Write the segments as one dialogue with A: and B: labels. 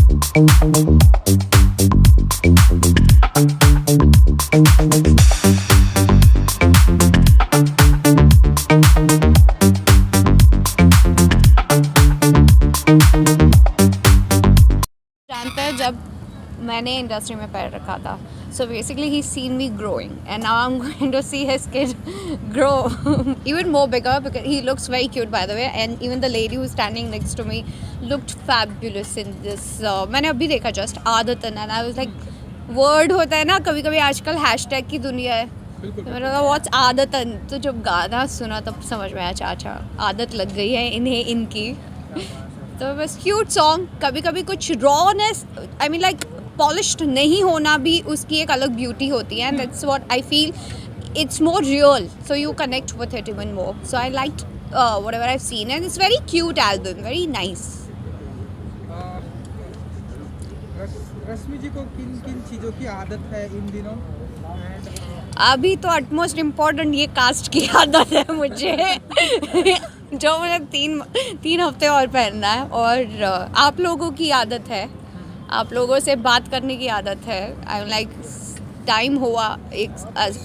A: जानते हैं जब मैंने इंडस्ट्री में पैर रखा था, so basically he's seen me growing and now I'm going to see his kid grow even more bigger because he looks very cute by the way, and even the lady who's standing next to me looked fabulous in this मैंने अभी देखा just आदतन and I was like word होता है ना कभी कभी आजकल हैशटैग की दुनिया है, तो मैंने कहा व्हाट्स आदतन, तो जब गाना सुना तब समझ में आया अच्छा आदत लग गई है इन्हें इनकी। तो बस क्यूट सॉन्ग, कभी कभी कुछ rawness I mean like polished नहीं होना भी उसकी एक अलग ब्यूटी होती है, and that's what I feel, it's more real so you connect with it even more, so I liked whatever I have seen and it's very cute album, very nice.
B: Rashmi ji को किन किन चीज़ों की आदत है इन दिनों?
A: अभी तो अटमोस्ट इम्पोर्टेंट ये कास्ट की आदत है मुझे जो मुझे तीन हफ्ते और पहनना है, और आप लोगों की आदत है, आप लोगों से बात करने की आदत है। आई एम लाइक टाइम हुआ, एक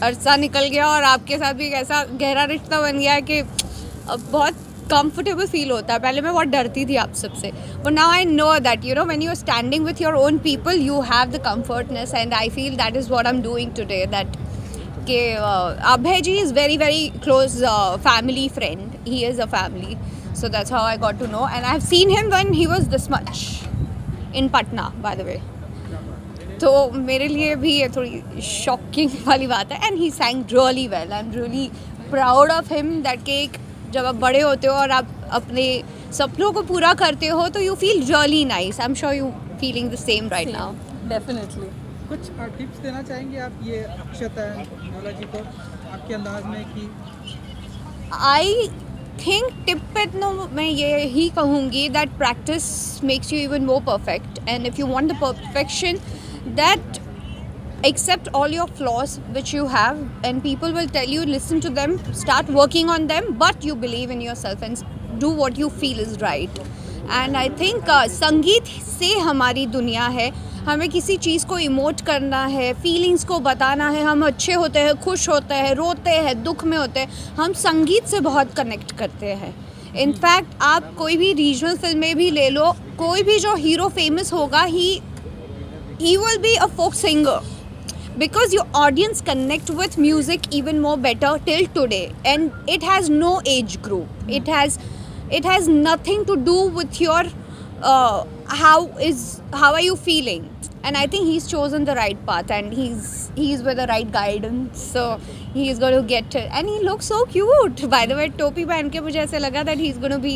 A: अरसा निकल गया और आपके साथ भी एक ऐसा गहरा रिश्ता बन गया है कि अब बहुत कंफर्टेबल फील होता है। पहले मैं बहुत डरती थी आप सबसे, but now I know that you know when you are standing with your own people you have the comfortness, and I feel that is what I am doing today, that कि Abhay ji is very very close family friend. He is a family, so that's how I got to know. And I've seen him when he was this much in Patna, by the way. तो मेरे लिए भी ये थोड़ी shocking वाली बात है, and he sang really well. I'm really proud of him. That कि जब आप बड़े होते हो और आप अपने सपनों को पूरा करते हो तो you feel really nice. I'm sure you feeling the same right now.
C: Definitely.
B: कुछ टिप्स देना चाहेंगे आप ये अक्षता नौला जी को आपके अंदाज में कि?
A: आई थिंक टिप पे तो मैं ये ही कहूँगी that practice makes you even more perfect, and if you want the perfection that accept all your flaws which you have, and people will tell you listen to them, start working on them, but you believe in yourself and do what you feel is right. And I think संगीत से हमारी दुनिया है, हमें किसी चीज़ को emote करना है, फीलिंग्स को बताना है, हम अच्छे होते हैं, खुश होते हैं, रोते हैं, दुख में होते हैं, हम संगीत से बहुत कनेक्ट करते हैं। इनफैक्ट आप कोई भी रीजनल फिल्में भी ले लो, कोई भी जो हीरो फेमस होगा he will be a folk singer because your audience connect with music even more better till today, and it has no age group, it has nothing to do with your how are you feeling, and I think he's chosen the right path, and he's with the right guidance, so he is going to get it, and he looks so cute by the way। टोपी पहन के मुझे ऐसे लगा that he's going to be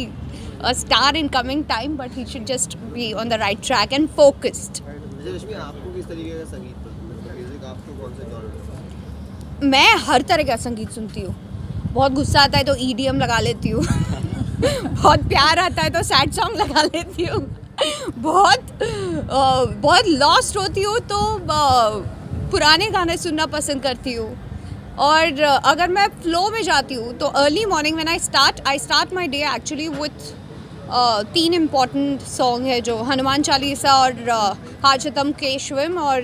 A: a star in coming time, but he should just be on the right track and focused।
D: रश्मि आपको किस तरीके का संगीत पसंद है? म्यूजिक आपको कौन से जॉनर?
A: मैं हर तरह का संगीत सुनती हूँ, बहुत गुस्सा आता है तो EDM लगा लेती हूँ बहुत प्यार आता है तो सैड सॉन्ग लगा लेती हूँ बहुत लॉस्ट होती हूँ तो पुराने गाने सुनना पसंद करती हूँ, और अगर मैं फ्लो में जाती हूँ तो early morning when I start my day actually with 3 important song है जो हनुमान चालीसा और हाजतम केशवम और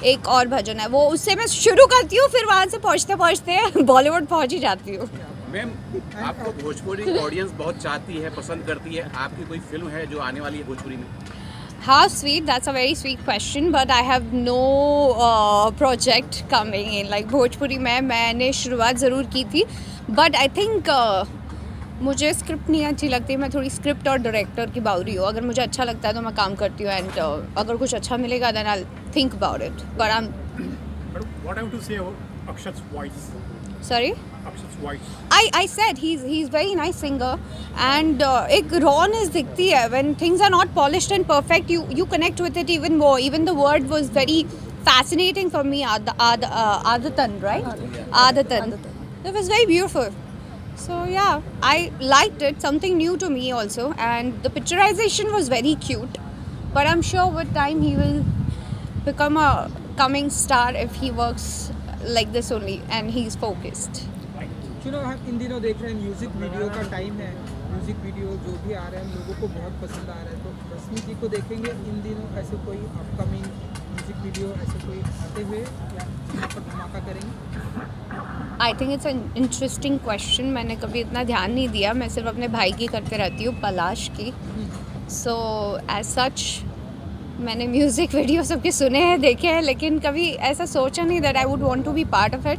A: एक और भजन है, वो उससे मैं शुरू करती हूँ, फिर वहाँ से पहुँचते पहुँचते बॉलीवुड पहुँच ही जाती हूँ।
E: मैम आपको भोजपुरी ऑडियंस बहुत चाहती है, पसंद करती है, आपकी कोई फिल्म है जो आने वाली है भोजपुरी में?
A: How sweet, that's a very sweet question, but I have no project coming in like Bhojpuri में। मैंने शुरुआत ज़रूर की थी, but I think मुझे स्क्रिप्ट नहीं अच्छी लगती, मैं थोड़ी स्क्रिप्ट और डायरेक्टर की बाउरी हूँ। अगर मुझे अच्छा लगता है तो मैं काम करती हूँ, एंड अगर कुछ अच्छा मिलेगा then I'll think about it, but I'm
F: What I want to say about Akshat's voice.
A: sorry,
F: Akshat's voice.
A: I said he's very nice singer, and एक rawness दिखती है when things are not polished and perfect, you connect with it even more. Even the word was very fascinating for me, Adatan, right? Adatan. It was very beautiful. So yeah, I liked it, something new to me also, and the picturization was very cute, but I'm sure with time he will become a coming star if he works like this only and he's focused.
B: चलो हम इन दिनों देख रहे हैं music video का time है, music video जो भी आ रहे हैं लोगों को बहुत पसंद आ रहा है, तो रश्मि जी को देखेंगे इन दिनों ऐसे कोई अपकमिंग म्यूजिक वीडियो ऐसे कोई आते हुए या यहाँ पर धमाका करेंगे?
A: I think it's an interesting question. मैंने कभी इतना ध्यान नहीं दिया. मैं सिर्फ अपने भाई की करते रहती हूँ, पलाश की. सो एज सच मैंने म्यूज़िक वीडियो सबके सुने हैं, देखे हैं, लेकिन कभी ऐसा सोचा नहीं that I would want to be part of it.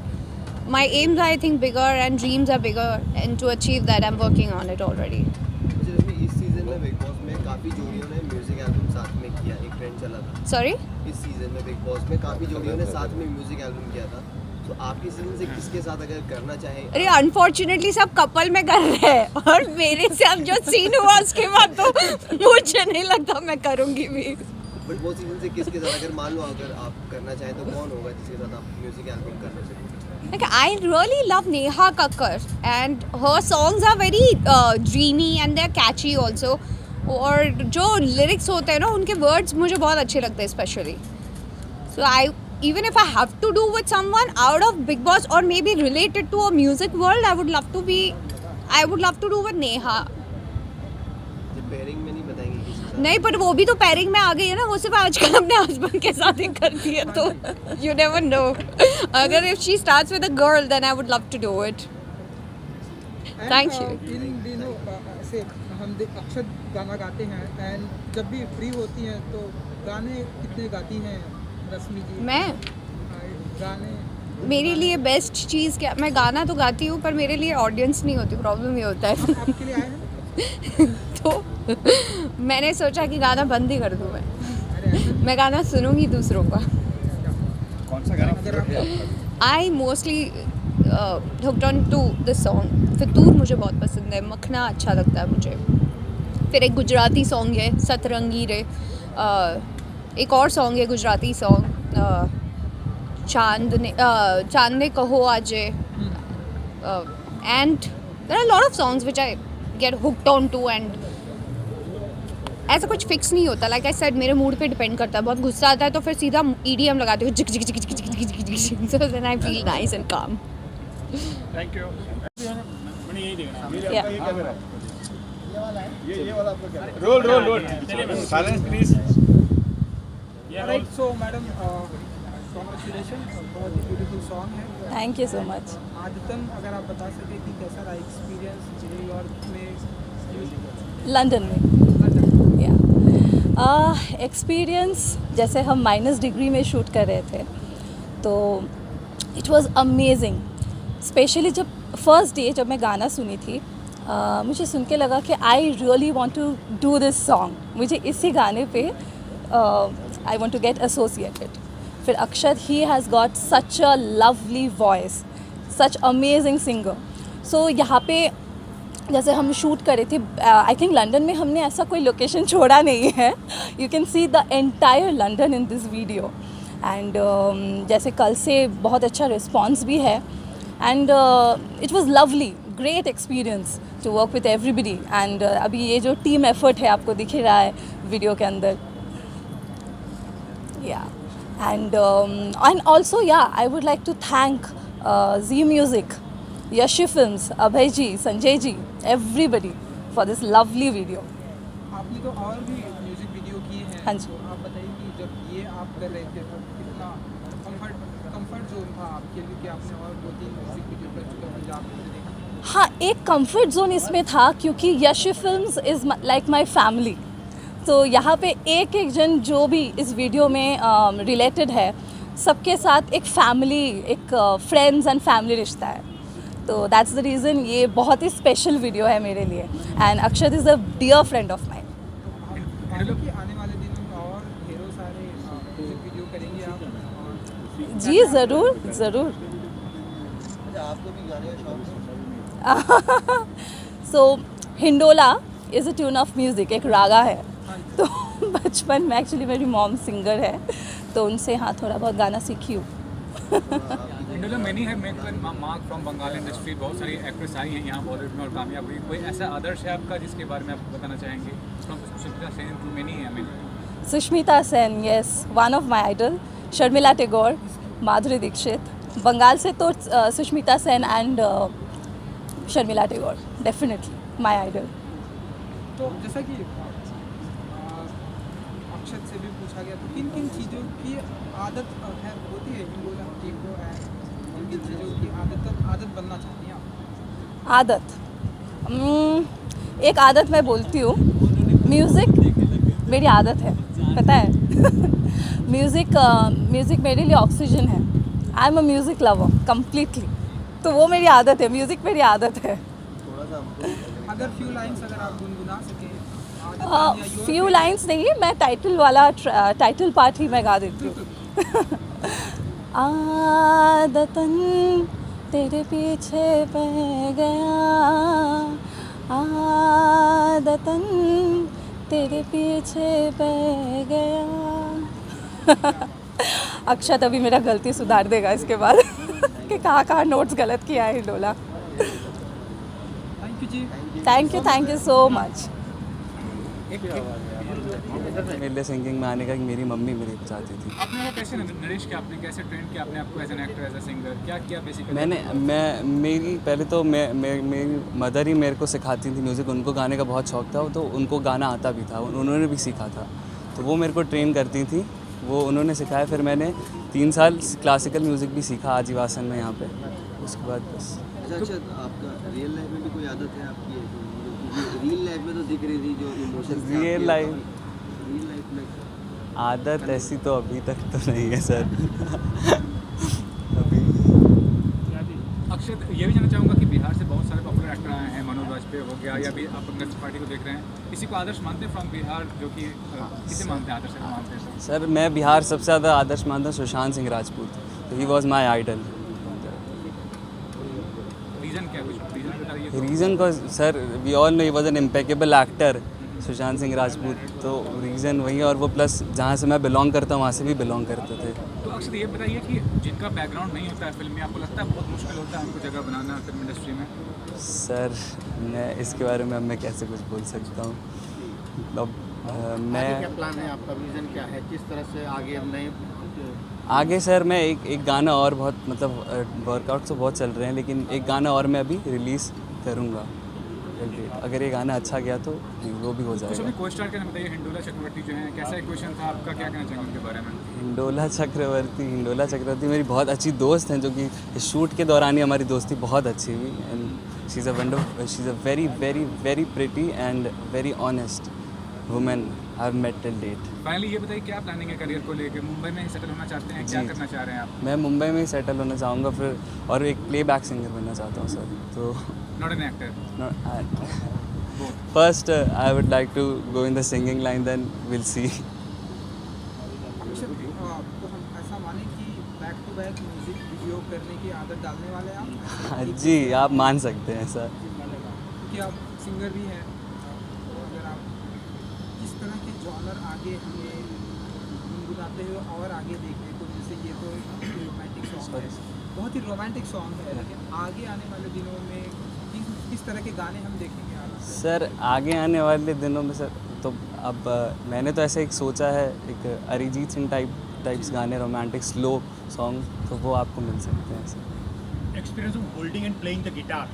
A: My aims I think bigger and dreams are bigger and to achieve that I am working on it already.
D: मुझे लगता है इस सीजन में बिग बॉस में काफ़ी जोड़ियों ने music album साथ में किया, एक ट्रेंड चला था.
A: सॉरी.
D: इस सीजन में बिग बॉस में काफ़ी जोड़ियों ने साथ में म्यूजिक एल्बम किया था. तो आपकी सीजन से किसके साथ अगर करना चाहें?
A: अरे अनफॉर्चुनेटली सब कपल में कर रहे हैं और मेरे से अब जो सीन हुआ उसके बाद तो मुझे नहीं लगता मैं करूँगी भी.
D: बट वो सीजन से किसके साथ अगर मान लो अगर आप करना चाहें तो कौन होगा जिसके साथ आप म्यूजिक एल्बम करना चाहें?
A: Like I really love Neha Kakkar and her songs are very dreamy and they're catchy also. और जो lyrics होते हैं ना उनके words मुझे बहुत अच्छे लगते हैं especially. So even if I have to do with someone out of Big Boss or maybe related to a music world, I would love to do with Neha.
D: Pairing में नहीं बताएंगे किसी के साथ?
A: नहीं, पर वो भी तो पैरिंग में आ गई है ना. वो सिर्फ आजकल अपने हस्बैंड के साथ ही करती है, तो यू नेवर नो. अगर if she starts with a girl then I would love to do it. Thank you.
B: इन दिनों ऐसे हम अक्षत गाना गाते हैं एंड जब भी फ्री होती हैं तो गाने कितने गाती हैं रश्मि जी?
A: मैं
B: गाने
A: मेरे लिए बेस्ट चीज़ क्या, मैं गाना तो गाती हूँ पर मेरे लिए ऑडियंस नहीं होती. प्रॉब्लम ये होता है.
B: आपके लिए आए हैं?
A: तो मैंने सोचा कि गाना बंद ही कर दूँ.
B: अरे ऐसा
A: मैं गाना सुनूंगी दूसरों का.
F: कौन सा गाना
B: अगर आप
A: I mostly hooked on to this song. Fitoor मुझे बहुत पसंद है. मखना अच्छा लगता है मुझे. फिर एक गुजराती सॉन्ग है सतरंगी रे. एक और सॉन्ग है गुजराती सॉन्ग चांद ने कहो आजे. And there are lot of songs which I get hooked on too. And ऐसा कुछ फिक्स नहीं होता. लाइक आई सेड मेरे मूड पे डिपेंड करता है. बहुत गुस्सा आता है तो फिर सीधा EDM लगाती हूँ. जिक जिक जिक जिक जिक जिक जिक जिक. So then I feel nice and calm.
F: Thank you. मैंने यही देखना. ये वाला आपको क्या? Roll silence please.
B: Right. So madam congratulation, बहुत ही ब्यूटीफुल सॉन्ग है.
C: Thank you so much.
B: आदतन अगर आप बता सकें कि कैसा रहा एक्सपीरियंस न्यूयॉर्क में,
C: लंदन में. या एक्सपीरियंस जैसे हम -डिग्री में शूट कर रहे थे तो इट वाज अमेजिंग. स्पेशली जब फर्स्ट डे जब मैं गाना सुनी थी मुझे सुन के लगा कि I really want to do this song. मुझे इसी गाने पे I want to get associated. फिर Akshat he has got such a lovely voice, such amazing singer. So यहाँ पे जैसे हम शूट करे थे, आई थिंक लंदन में हमने ऐसा कोई लोकेशन छोड़ा नहीं है. You can see the entire London in this video. And जैसे कल से बहुत अच्छा रिस्पॉन्स भी है. And it was lovely, great experience to work with everybody. And अभी ये जो टीम एफर्ट है आपको दिख ही रहा है वीडियो के अंदर. या and also yeah I would like to thank Zee music, Yashi films, Abhay ji, Sanjay ji, everybody for this lovely video.
B: आपने तो और भी म्यूजिक वीडियो किए हैं.
C: हाँ जी.
B: तो आप बताइए कि जब ये आप कर रहे थे तो कितना कंफर्ट जोन था आपके लिए कि आपने और 2-3 म्यूजिक वीडियो कर चुके हैं जो आपने देखा?
C: हाँ, एक कंफर्ट जोन इसमें था क्योंकि Yeshi films is like my family. तो यहाँ पे एक जन जो भी इस वीडियो में रिलेटेड है सबके साथ एक फैमिली, एक फ्रेंड्स एंड फैमिली रिश्ता है. तो दैट्स द रीज़न ये बहुत ही स्पेशल वीडियो है मेरे लिए. And Akshat is a dear friend of mine.
B: मतलब कि आने वाले दिनों में और ढेरों सारे म्यूजिक वीडियो करेंगे आप?
C: जी ज़रूर ज़रूर.
D: अच्छा, आपको भी गाने का शौक है?
C: So Hindola is a tune of music, एक रागा है. तो बचपन में एक्चुअली मेरी मॉम सिंगर है तो उनसे हाँ थोड़ा बहुत गाना सीखी हूँ.
G: मैनी है मार्क फ्रॉम बंगाल इंडस्ट्री. बहुत सारी एक्ट्रेस आई हैं यहाँ बॉलीवुड में और कामयाब हुई. कोई ऐसा आदर्श है आपका जिसके बारे में आप बताना चाहेंगे? From Sushmita Sen to many I mean.
C: Sushmita Sen, yes, one of my idol. Sharmila Tagore, Madhuri Dixit. Bengal से तो Sushmita Sen and Sharmila Tagore definitely my idol.
B: तो जैसा कि से भी पूछा गया, तो किन किन चीज़ों की आदत है होती है हिंडोला टीम को, है किन किन चीज़ों की आदत बनना चाहती हैं आप?
C: आदत एक आदत मैं बोलती हूँ, म्यूज़िक मेरी आदत है, पता है। म्यूज़िक मेरे लिए ऑक्सीजन है। I am a music lover completely, तो वो मेरी आदत है, म्यूज़िक मेरी आदत है।
D: थोड़ा सा हमको
B: अगर फ्यू लाइंस अगर आप गुनगुना सकें
C: फ्यू लाइंस नहीं, मैं टाइटल पार्ट ही मैं गा देती हूँ। आदतन तेरे पीछे पड़ गया, आदतन तेरे पीछे पड़ गया। अक्षत अभी मेरा गलती सुधार देगा इसके बाद कि कहाँ नोट्स गलत किया है हिंडोला।
B: थैंक यू जी।
C: Thank you so much.
H: मेरे लिए सिंगिंग में आने का मेरी मम्मी मेरी चाहती थी।
G: आपने वो कैसे नरेश किया, आपने कैसे ट्रेन किया अपने आपको as an actor, as a singer, क्या किया बेसिकली?
H: मेरी पहले तो मेरी मदर ही मेरे को सिखाती थी म्यूज़िक। उनको गाने का बहुत शौक था, तो उनको गाना आता भी था, उन्होंने भी सीखा था, तो वो मेरे को ट्रेन करती थी, वो उन्होंने सिखाया। फिर मैंने 3 साल क्लासिकल म्यूज़िक भी सीखा आजीवासन में यहाँ पे। उसके बाद बस।
D: अच्छा, आपका रियल लाइफ में भी कोई आदत है आपकी? रियल लाइफ में तो दिख रही थी जो इमोशंस
H: रियल लाइफ
D: में
H: आदत ऐसी तो अभी तक तो नहीं है सर। अभी
G: अक्षत, ये भी जानना चाहूँगा कि बिहार से बहुत सारे पॉपुलर एक्टर आए हैं, मनोज वाजपेयी हो गया, या भी आप कांग्रेस पार्टी को देख रहे हैं, किसी को आदर्श मानते हैं फ्रॉम बिहार, जो कि किसे मानते हैं आदर्श मानते हैं?
H: सर मैं बिहार सबसे ज़्यादा आदर्श मानता हूँ सुशांत सिंह राजपूत, तो he was my idol.
G: Reason क्या, कुछ रीज़न बताइए।
H: रीज़न को sir we all know he was an impeccable actor Sushant Singh Rajput, तो रीज़न वही, और वो प्लस जहाँ से मैं बिलोंग करता हूँ वहाँ से भी बिलोंग करते थे।
G: तो अक्षत ये बताइए कि जिनका बैकग्राउंड नहीं होता है फिल्म में, आपको लगता है बहुत मुश्किल होता है उनको जगह बनाना फिल्म इंडस्ट्री में?
H: सर मैं इसके बारे में अब मैं कैसे कुछ बोल सकता हूँ। अब मैं
F: क्या प्लान है आपका, विजन क्या है, किस तरह से आगे हम नए
H: आगे सर मैं एक गाना और बहुत मतलब वर्कआउट तो बहुत चल रहे हैं, लेकिन एक गाना और मैं अभी रिलीज़ करूँगा जल्दी। अगर ये गाना अच्छा गया तो वो भी हो
G: कुछ अपने
H: जाएगा।
G: को स्टार के बताइए, हिंडोला चक्रवर्ती जो हैं, कैसा इक्वेशन था आपका, क्या कहना चाहेंगे उनके बारे में?
H: हिंडोला चक्रवर्ती मेरी बहुत अच्छी दोस्त हैं, जो कि शूट के दौरान ही हमारी दोस्ती बहुत अच्छी हुई। And she is a very very very pretty and very honest women I have met till date.
G: Finally ये बताइए क्या प्लानिंग है करियर को लेकर, मुंबई में ही सेटल होना चाहते हैं, क्या
H: जी।
G: करना चाह रहे हैं आप?
H: मैं मुंबई में ही सेटल होना चाहूँगा फिर, और एक प्लेबैक सिंगर बनना चाहता हूँ सर। तो
G: not an actor?
H: First I would like to go in the singing line, then will see.
B: Akshat, तो हम ऐसा माने कि back to back music video करने की आदत डालने वाले हैं आप?
H: जी आप मान सकते हैं सर।
B: क्योंकि आप सिंगर भी हैं, तो अगर आप इस तरह के जॉनर आगे हमें गुनगुनाते हुए और आगे देखने को, जैसे ये तो रोमांटिक सॉन्ग है, बहुत ही रोमांटिक सॉन्ग है, लेकिन आगे आने वाले दिनों में किस तरह के गाने हम देखेंगे आप?
H: सर आगे आने वाले दिनों में सर तो अब मैंने तो ऐसे एक सोचा है, एक अरिजीत सिंह टाइप्स गाने, रोमांटिक स्लो सॉन्ग, तो वो आपको मिल सकते हैं sir.
F: Experience of holding and playing the guitar?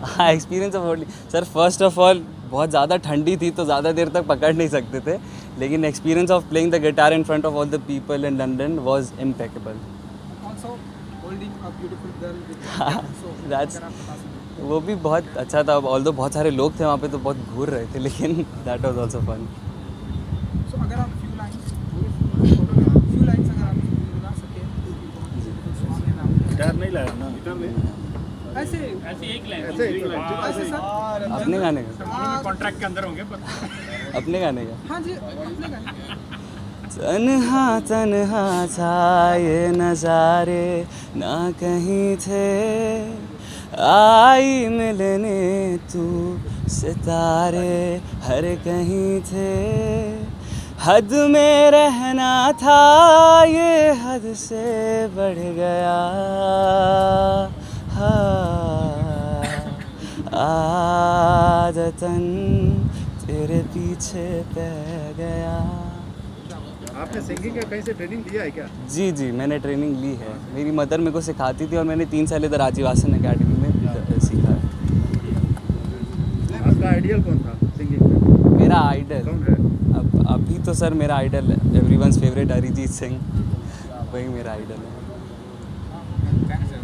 H: हाँ experience of holding sir, first of all बहुत ज़्यादा ठंडी थी तो ज़्यादा देर तक पकड़ नहीं सकते थे, लेकिन experience of playing the guitar in front of all the people in London was impeccable.
B: Also holding a beautiful girl with
H: That's- वो भी बहुत अच्छा था। ऑल्दो बहुत सारे लोग थे वहाँ पे तो बहुत घूर रहे थे, लेकिन दैट वाज आल्सो फन।
B: सो अगर आप फ्यू लाइंस अगर आप गुनगुना सकें, सॉन्ग है ना
F: गिटार नहीं लाया ना? गिटार में
B: ऐसे
F: एक लाइन
B: ऐसे सर
H: अपने गाने का
F: कॉन्ट्रैक्ट के अंदर होंगे पर
H: अपने गाने का
B: हाँ जी अपने गाने
H: तन्हा तन्हा था ये नज़ारे ना कहीं थे, आई मिलने तू सितारे हर कहीं थे, हद में रहना था ये हद से बढ़ गया, आदतन तेरे पीछे पै गया।
F: आपने सिंगिंग का कहीं से ट्रेनिंग लिया है क्या?
H: जी मैंने ट्रेनिंग ली है, मेरी मदर मेरे को सिखाती थी और मैंने 3 साल इधर आजीवासन एकेडमी में सीखा है।
F: आपका आइडियल कौन था सिंगिंग में?
H: मेरा आइडल
F: कौन है?
H: अब अभी तो सर मेरा आइडल है एवरीवन्स फेवरेट अरिजीत सिंह, वही मेरा आइडल है।
G: Thanks sir.